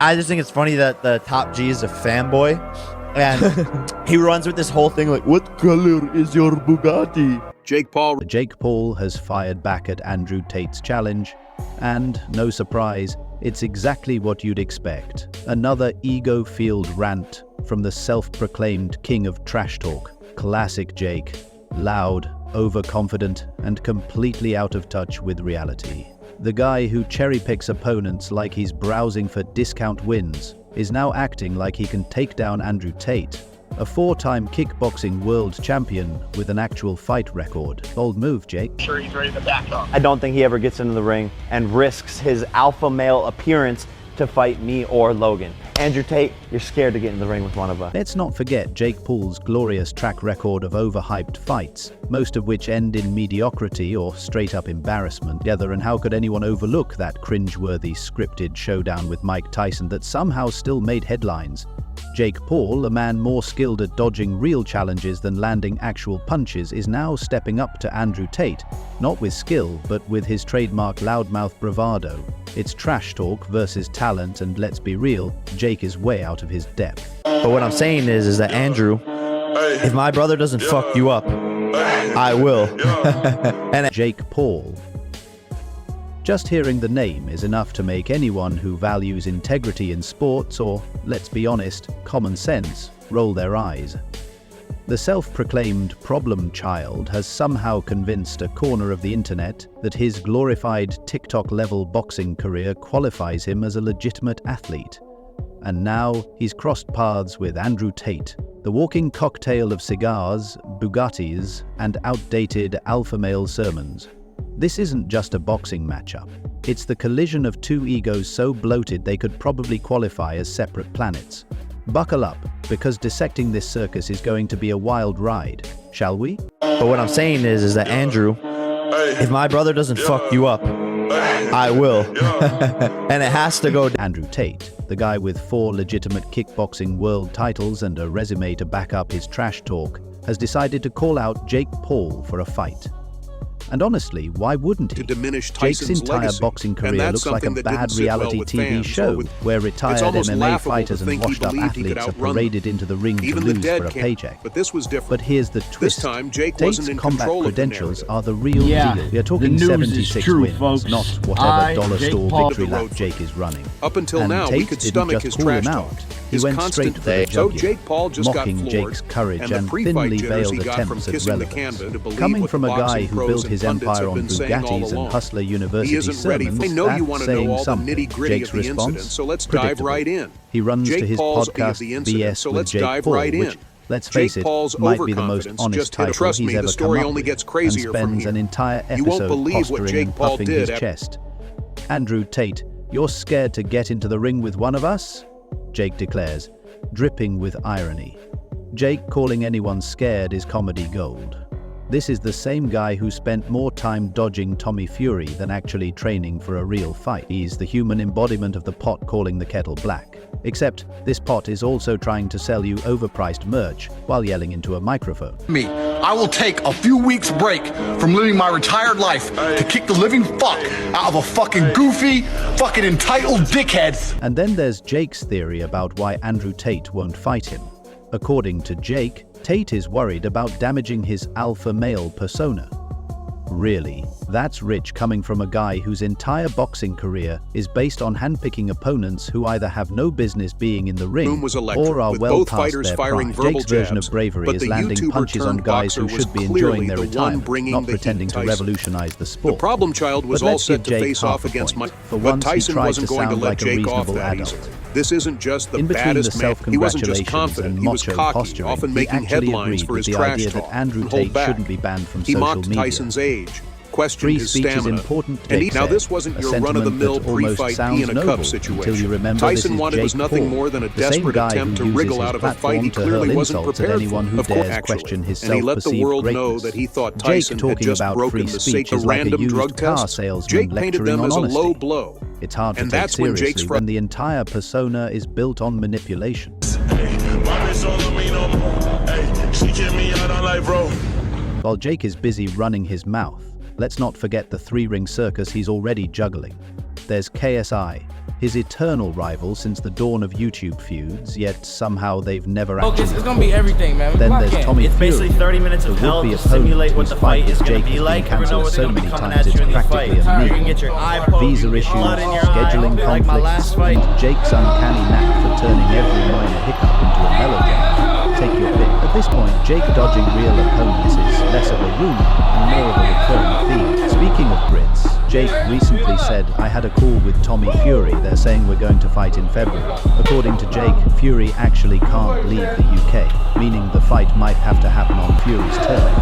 I just think it's funny that the top G is a fanboy, and he runs with this whole thing like, "What color is your Bugatti?" Jake Paul has fired back at Andrew Tate's challenge, and no surprise, it's exactly what you'd expect. Another ego-fueled rant from the self-proclaimed king of trash talk. Classic Jake. Loud, overconfident, and completely out of touch with reality. The guy who cherry-picks opponents like he's browsing for discount wins is now acting like he can take down Andrew Tate, a four-time kickboxing world champion with an actual fight record. Bold move, Jake. Sure, he's ready to back up. I don't think he ever gets into the ring and risks his alpha male appearance to fight me or Logan. Andrew Tate, you're scared to get in the ring with one of us. Let's not forget Jake Paul's glorious track record of overhyped fights, most of which end in mediocrity or straight-up embarrassment together, and how could anyone overlook that cringe-worthy scripted showdown with Mike Tyson that somehow still made headlines? Jake Paul, a man more skilled at dodging real challenges than landing actual punches, is now stepping up to Andrew Tate, not with skill, but with his trademark loudmouth bravado. It's trash talk versus talent, and let's be real, Jake is way out of his depth. But what I'm saying is that Andrew, if my brother doesn't fuck you up, I will. And Jake Paul. Just hearing the name is enough to make anyone who values integrity in sports, or, let's be honest, common sense, roll their eyes. The self-proclaimed problem child has somehow convinced a corner of the internet that his glorified TikTok-level boxing career qualifies him as a legitimate athlete. And now he's crossed paths with Andrew Tate, the walking cocktail of cigars, Bugattis, and outdated alpha male sermons. This isn't just a boxing matchup. It's the collision of two egos so bloated they could probably qualify as separate planets. Buckle up, because dissecting this circus is going to be a wild ride, shall we? But what I'm saying is that Andrew, if my brother doesn't fuck you up, I will. And it has to go. Andrew Tate, the guy with 4 legitimate kickboxing world titles and a resume to back up his trash talk, has decided to call out Jake Paul for a fight. And honestly, why wouldn't he? Jake's entire boxing career looks like a bad reality TV show where retired MMA fighters and washed-up athletes are paraded into the ring to lose for a paycheck. But here's the twist. Tate's combat credentials are the real deal. We are talking 76 wins, not whatever dollar store victory lap Jake is running. Up until now, Tate we could didn't stomach just his call trash him talk. out. He went straight for the So jugular, Jake Paul just got mocking floored, Jake's courage and the and pre-fight thinly jitters veiled he got from attempts at kissing the relevance. canvas to believe Coming what from a the guy boxing who pros built and his pundits empire have on been saying all Bugattis and along. Hustler He University isn't ready. sermons, I know you that's want to know saying all the something. nitty-gritty Jake's of the response? incident, so let's dive Predictable. right in. He runs Jake to his Paul's of podcast the incident, BS so with let's Jake dive Paul, right in. which, let's face Jake it, Paul's might be the most overconfidence honest just hit title trust he's me, ever the story come up only with, gets and crazier from spends here. an entire You won't episode believe what posturing Jake and Paul puffing did his after- chest. Andrew Tate, you're scared to get into the ring with one of us? Jake declares, dripping with irony. Jake calling anyone scared is comedy gold. This is the same guy who spent more time dodging Tommy Fury than actually training for a real fight. He's the human embodiment of the pot calling the kettle black. Except this pot is also trying to sell you overpriced merch while yelling into a microphone. I will take a few weeks break from living my retired life to kick the living fuck out of a fucking goofy, fucking entitled dickhead. And then there's Jake's theory about why Andrew Tate won't fight him. According to Jake, Tate is worried about damaging his alpha male persona. Really, that's rich coming from a guy whose entire boxing career is based on handpicking opponents who either have no business being in the ring or are with well both past fighters their firing prime. verbal Jake's version jabs, of bravery but is the landing YouTuber punches on turned guys who boxer was should be clearly enjoying their the one retirement, bringing not the pretending heat, to Tyson. revolutionize the The sport. problem child was But all let's set give to Jake face half off a against point. Mike, For but once, he Tyson tried wasn't to going to sound let like a Jake off reasonable that adult. easily. This isn't just the In between the baddest man. He wasn't just self-congratulations confident, and he was macho cocky, posturing, often he making actually headlines agreed for with his the trash idea talk that Andrew and hold Tate back. shouldn't be banned from He social mocked media. Tyson's age, questioned Free his speech is stamina, important, and Jake now said, this wasn't a your sentiment run-of-the-mill that almost pre-fight sounds pea in a noble cup situation. until you remember this Tyson is wanted Jake was nothing Paul, more than a the same desperate guy attempt who to uses wriggle his out of a fight he platform to clearly hurl wasn't insults at prepared anyone for. who Of course, dares question his and he let the self-perceived world know greatness. that he thought Jake Tyson had talking just about broken free the speech sacred is like a random drug used car test. salesman Jake painted lecturing them on as a honesty. low blow. It's hard to And take that's when Jake's seriously when the entire persona is built on manipulation. While Jake is busy running his mouth, let's not forget the three-ring circus he's already juggling. There's KSI, his eternal rival since the dawn of YouTube feuds, yet somehow they've never Focus, actually it's gonna be everything, man. Then there's Tommy It's Fury, basically 30 minutes the of hell would-be to simulate opponent what whose the fight fight is with going Jake to be has like. been You know cancelled what so they're going to many be coming times at it's you in the fight. practically a You're meme. going to get your eye poked, Visa you get issues, blood in your eye, scheduling like my last fight. conflicts, and Jake's uncanny knack for turning every minor hiccup into a melodrama. Take your pick. At this point, Jake dodging real opponents is less of a rumor and more of a recurring theme. Speaking of Brits, Jake recently said, "I had a call with Tommy Fury. They're saying we're going to fight in February." According to Jake, Fury actually can't leave the UK, meaning the fight might have to happen on Fury's turf.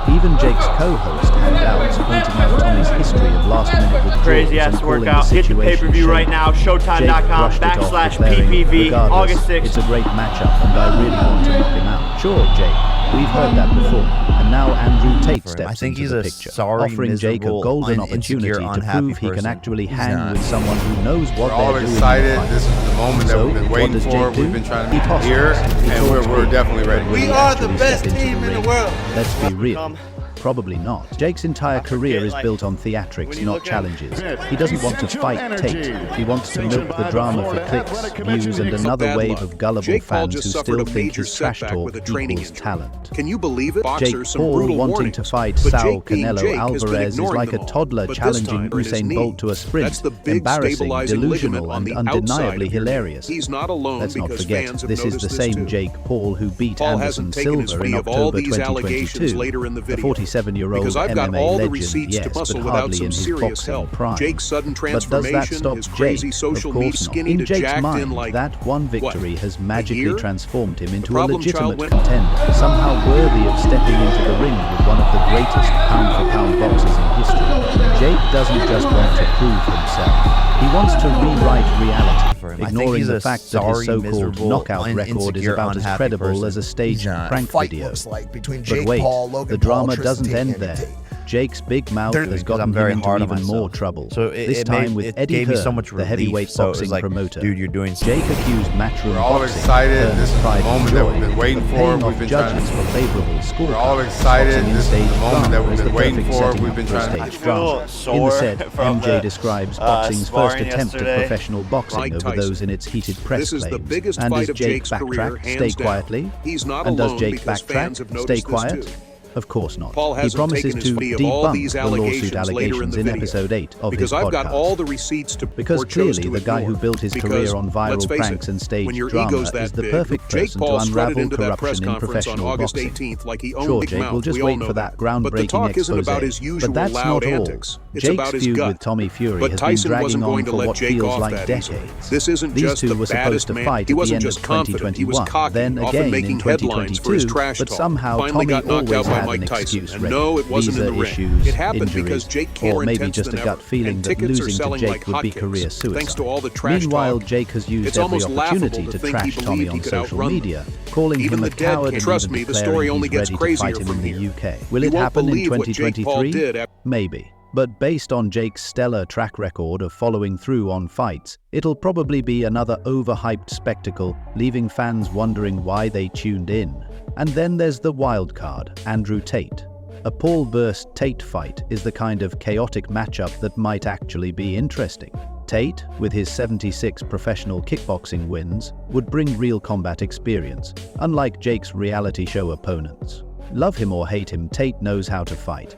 Even Jake's co-host had doubts, pointing out Tommy's history of last-minute withdrawals Crazy and ass calling workout. the Hit the situation pay-per-view right shady. now. Jake Showtime.com brushed it off, declaring, /PPV "Regardless, August 6th. it's a great matchup and I really want to knock him out." Sure, Jake, we've heard that before. And now Andrew Tate steps I think into he's the a picture, sorry, offering Jake a miserable, golden insecure, opportunity to unhappy prove he can person. actually He's hang not. with someone who knows what We're all they're doing. excited. in the fight. This is the moment that So, we've been what waiting does for. Jake do? We've been trying He to tosses hear, it. He and talks we're big. definitely ready. Will he are the actually best step into team the in the ring? world. Let's be real. Probably not. Jake's entire career is built on theatrics, not challenges. He doesn't want to fight Tate. He wants to milk the drama for clicks, views, and another bad wave luck. of gullible Jake Paul fans who just suffered still a think major his trash setback talk with a training equals injury. talent. Can you believe it? Jake Boxers, some Paul brutal wanting warnings. to fight But Saul Jake being Canelo Jake has been Alvarez is ignoring like them a all. toddler But this challenging time, hurt his Usain knee. Bolt to a sprint. That's the big Embarrassing, stabilizing delusional, ligament on and the outside undeniably of your knee. hilarious. He's not alone Let's not because forget, fans have this is the noticed same too. Jake Paul who beat Paul Anderson hasn't taken his Silva in fee of all October these allegations 2022. later in the The video. 47-year-old Because I've got MMA all the legend, receipts yes, to muscle but without hardly some in his serious boxing help. prime. Jake's sudden But does that transformation, stop his crazy Jake? social Of media course not. skinny In to Jake's jacked mind, in like that one victory what, has a magically year? transformed him into a problem child legitimate went- contender, somehow worthy of stepping into the ring with one of the greatest pound-for-pound boxers in history. Jake doesn't just want to prove himself. He wants to rewrite reality, ignoring the fact that his so-called knockout record is about as credible as a staged prank video. But wait, the drama doesn't end there. Jake's big mouth has gotten him into even more trouble. So This time with Eddie gave me so Hearn, much the relief. heavyweight So it was boxing like, promoter. dude, you're doing Jake accused Matchroom We're all Boxing, excited. Hearn's This is the pride and moment that joy, we've been waiting of for. paying We've off been trying judgments to- for favorable scorecards. We're all excited. Boxing in This is stage the moment drama that we've is been the waiting perfect for. setting We've up been for a trying to- stage I feel drama. In the sore set, from MJ the, describes boxing's first sparring attempt at yesterday. professional boxing Mike over Tyson. those in its heated press This is the claims. biggest And fight does of Jake Jake's career, backtrack, hands stay down. quietly? He's not And does alone Jake because fans have backtrack, noticed stay this quiet? too. Of course not. Paul He hasn't promises taken to his fee of all debunk these the lawsuit allegations later in allegations the in video. episode 8 of Because his I've podcast. got all the receipts to Because or chose clearly to the guy ignore. who built his Because, career on let's viral face pranks it, and stage when your drama ego's that is the big, perfect Jake person Paul to strutted unravel into that press corruption in conference on professional August boxing. 18th like he owned Sure, Big Jake, Mouth. we'll just We all wait know for that But the groundbreaking talk isn't expose. about his usual But that's loud not all. antics. It's Jake's about his feud gut. with Tommy Fury But has Tyson been dragging wasn't on going to for let what Jake feels off like that decades. easily. This isn't These just two the were supposed baddest to man. fight He at the wasn't end of just confident. He was 2021, cocky, then often again in making headlines for his 2022, trash but talk. somehow Finally Tommy got knocked always out by had Mike an Tyson. excuse And ready. no, it wasn't in Visa the ring. issues, It happened injuries, because Jake came or maybe intense just a than gut ever. feeling And that tickets are losing to selling Jake like would be hotcakes. career suicide. Thanks to all the trash Meanwhile, talk. Jake has used It's every almost laughable opportunity to to think he trash Tommy believed on he could social outrun them. media, calling Even him a the dead coward can't. and Trust even me, the declaring story only he's gets ready to crazier fight him from in the here. UK. Will You it won't happen in believe what Jake Paul 2023? did after- Maybe. But based on Jake's stellar track record of following through on fights, it'll probably be another overhyped spectacle, leaving fans wondering why they tuned in. And then there's the wild card, Andrew Tate. A Paul vs. Tate fight is the kind of chaotic matchup that might actually be interesting. Tate, with his 76 professional kickboxing wins, would bring real combat experience, unlike Jake's reality show opponents. Love him or hate him, Tate knows how to fight.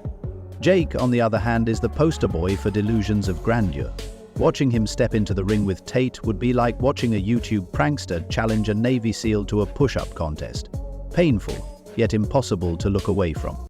Jake, on the other hand, is the poster boy for delusions of grandeur. Watching him step into the ring with Tate would be like watching a YouTube prankster challenge a Navy SEAL to a push-up contest. Painful, yet impossible to look away from.